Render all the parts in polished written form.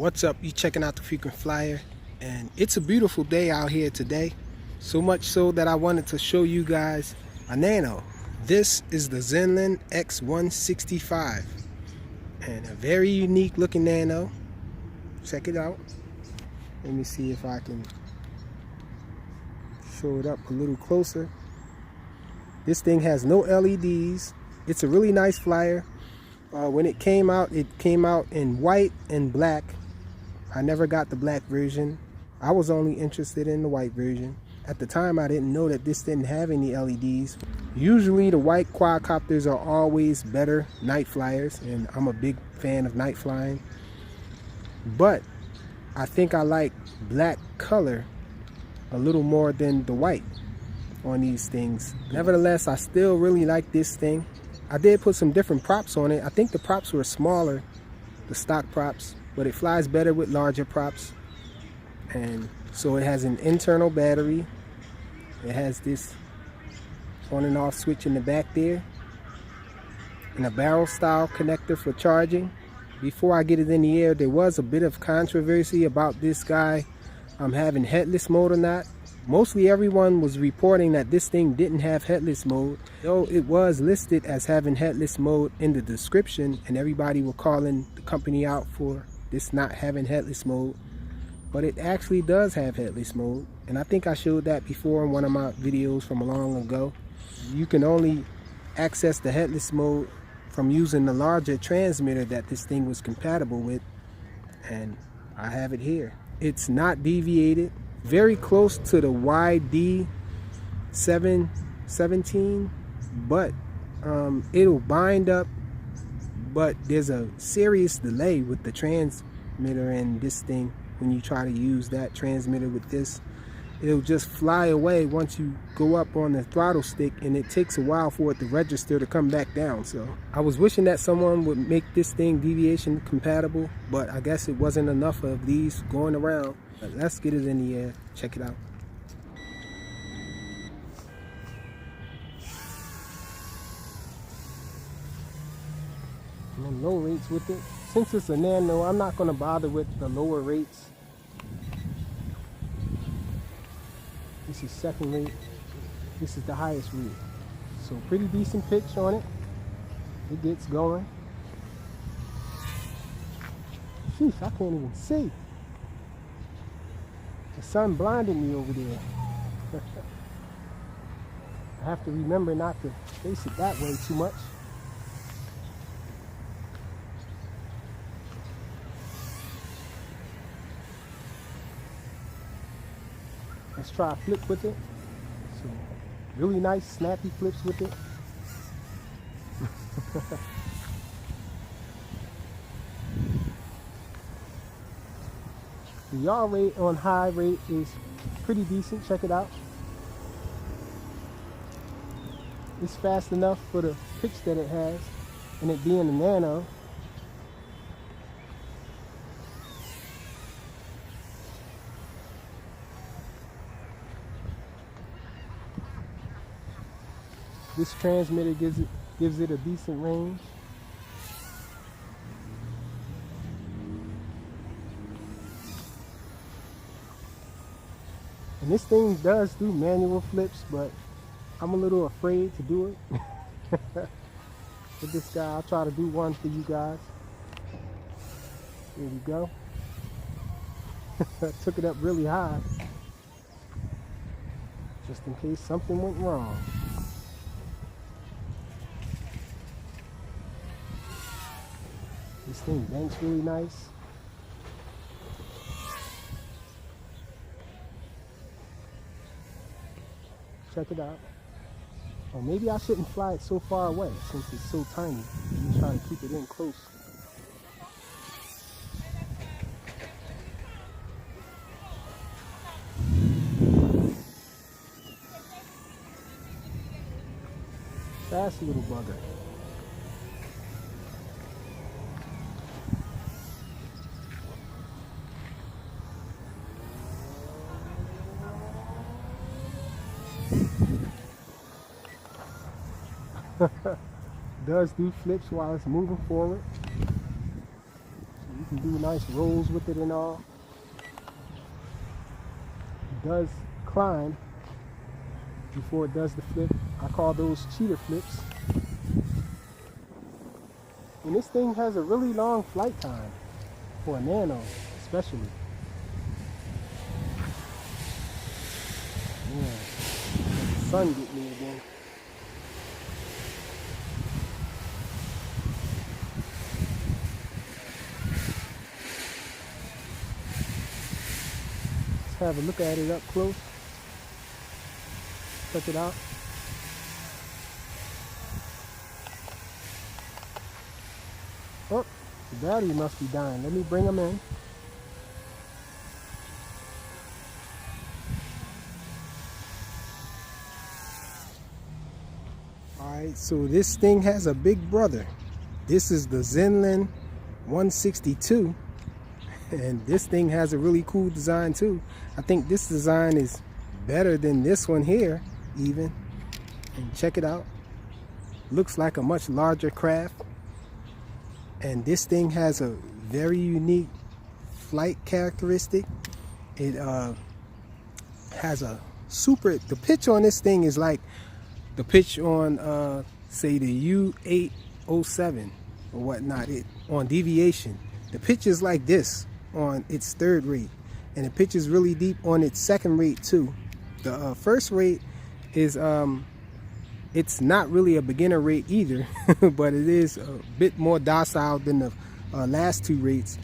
What's up? You checking out the Frequent Flyer, and it's a beautiful day out here today. So much so that I wanted to show you guys a nano. This is the Xinlin X165, and a very unique looking nano. Check it out. Let me see if I can show it up a little closer. This thing has no LEDs. It's a really nice flyer. When it came out in white and black. I never got the black version. I was only interested in the white version. At the time, I didn't know that this didn't have any LEDs. Usually the white quadcopters are always better night flyers, and I'm a big fan of night flying. But I think I like black color a little more than the white on these things. Nevertheless, I still really like this thing. I did put some different props on it. I think the props were smaller, the stock props, but it flies better with larger props. And so it has an internal battery. It has this on and off switch in the back there, and a barrel style connector for charging. Before I get it in the air, there was a bit of controversy about this guy having headless mode or not. Mostly everyone was reporting that this thing didn't have headless mode, though it was listed as having headless mode in the description, and everybody were calling the company out for this not having headless mode. But it actually does have headless mode, and I think I showed that before in one of my videos from long ago. You can only access the headless mode from using the larger transmitter that this thing was compatible with, and I have it here. It's not deviated. Very close to the YD717, but it'll bind up, but there's a serious delay with the transmitter and this thing. When you try to use that transmitter with this, it'll just fly away once you go up on the throttle stick, and it takes a while for it to register to come back down. So I was wishing that someone would make this thing deviation compatible, but I guess it wasn't enough of these going around. Let's get it in the air. Check it out. And then low rates with it. Since it's a nano, I'm not going to bother with the lower rates. This is second rate. This is the highest rate. So pretty decent pitch on it. It gets going. Sheesh, I can't even see. The sun blinded me over there. I have to remember not to face it that way too much. Let's try a flip with it. So, really nice snappy flips with it. The yaw rate on high rate is pretty decent. Check it out. It's fast enough for the pitch that it has, and it being a nano. This transmitter gives it a decent range. And this thing does do manual flips, but I'm a little afraid to do it. With this guy, I'll try to do one for you guys. There we go. Took it up really high, just in case something went wrong. This thing banks really nice. Check it out. Or maybe I shouldn't fly it so far away since it's so tiny. Let me try to keep it in close. Fast little bugger. Does do flips while it's moving forward. So you You can do nice rolls with it and all. It does climb before it does the flip. I call those cheater flips. And this thing has a really long flight time for a nano, especially. Yeah, let the sun get me again. Let's have a look at it up close. Check it out. Oh, the battery must be dying. Let me bring them in. Alright, so this thing has a big brother. This is the Xinlin 162. And this thing has a really cool design too. I think this design is better than this one here even. And check it out. Looks like a much larger craft. And this thing has a very unique flight characteristic. It has a the pitch on this thing is like the pitch on say the U807 or whatnot. On deviation, the pitch is like this on its third rate, and the pitch is really deep on its second rate too. The first rate is it's not really a beginner rate either, but it is a bit more docile than the last two rates.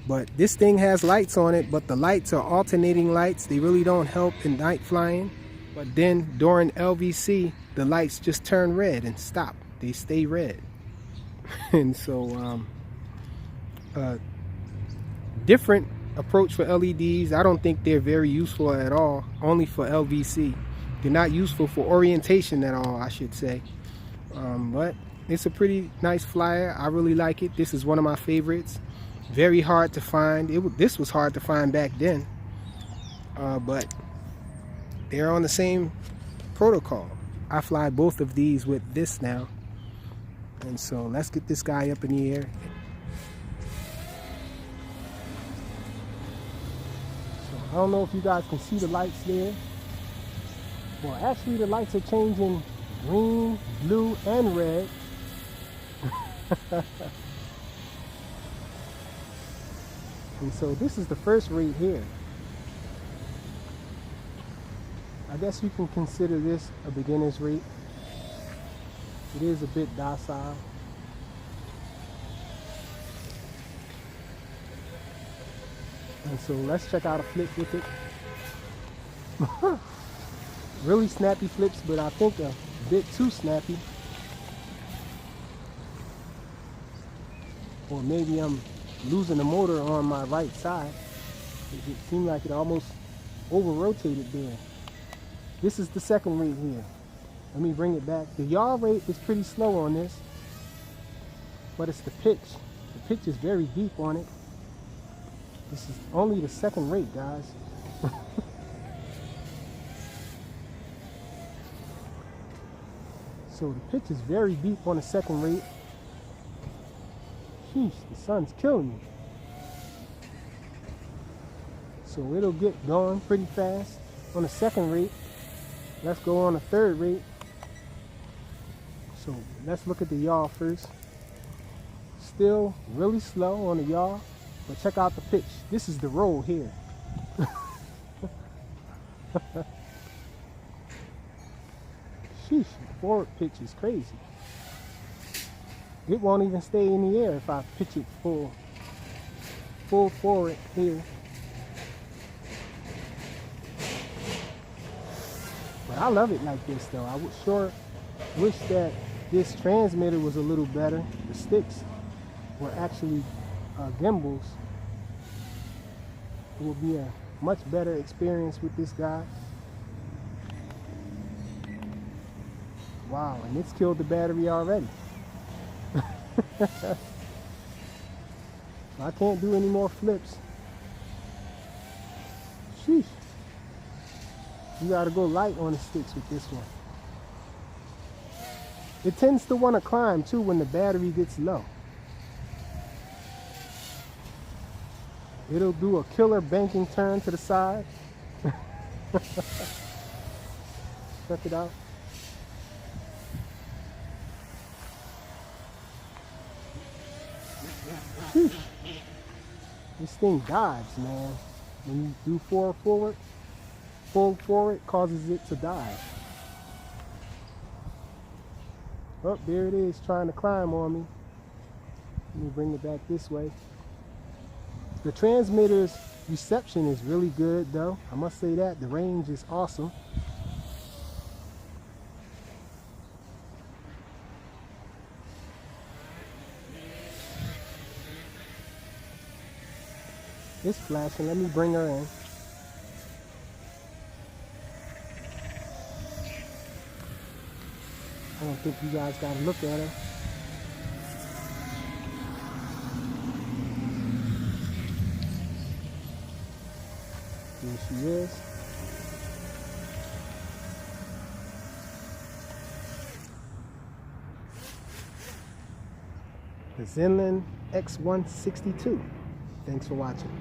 But this thing has lights on it, but the lights are alternating lights. They really don't help in night flying. But then during LVC, the lights just turn red and stop. They stay red. And so different approach for LEDs. I don't think they're very useful at all, only for LVC. They're not useful for orientation at all, I should say. But it's a pretty nice flyer. I really like it. This is one of my favorites. Very hard to find. This was hard to find back then. But they're on the same protocol. I fly both of these with this now. And so let's get this guy up in the air. So I don't know if you guys can see the lights there. Well, actually the lights are changing green, blue, and red. And so this is the first rate here. I guess you can consider this a beginner's rate. It is a bit docile. And so let's check out a flip with it. Really snappy flips, but I think a bit too snappy. Or maybe I'm losing the motor on my right side. It seemed like it almost over-rotated there. This is the second rate here. Let me bring it back. The yaw rate is pretty slow on this, but it's the pitch. The pitch is very deep on it. This is only the second rate, guys. So the pitch is very deep on the second rate. Sheesh, the sun's killing me. So it'll get going pretty fast on the second rate. Let's go on the third rate. So let's look at the yaw first. Still really slow on the yaw, but check out the pitch. This is the roll here. Sheesh, the forward pitch is crazy. It won't even stay in the air if I pitch it full forward here. But I love it like this though. I would sure wish that this transmitter was a little better. The sticks were actually gimbals. It would be a much better experience with this guy. Wow, and it's killed the battery already. I can't do any more flips. Sheesh. You gotta go light on the sticks with this one. It tends to want to climb too when the battery gets low. It'll do a killer banking turn to the side. Check it out. Whew. This thing dives, man. When you do full forward causes it to dive. Oh, there it is, trying to climb on me. Let me bring it back this way. The transmitter's reception is really good, though. I must say that. The range is awesome. It's flashing. Let me bring her in. I don't think you guys got to look at her. Here she is. The Xinlin X162. Thanks for watching.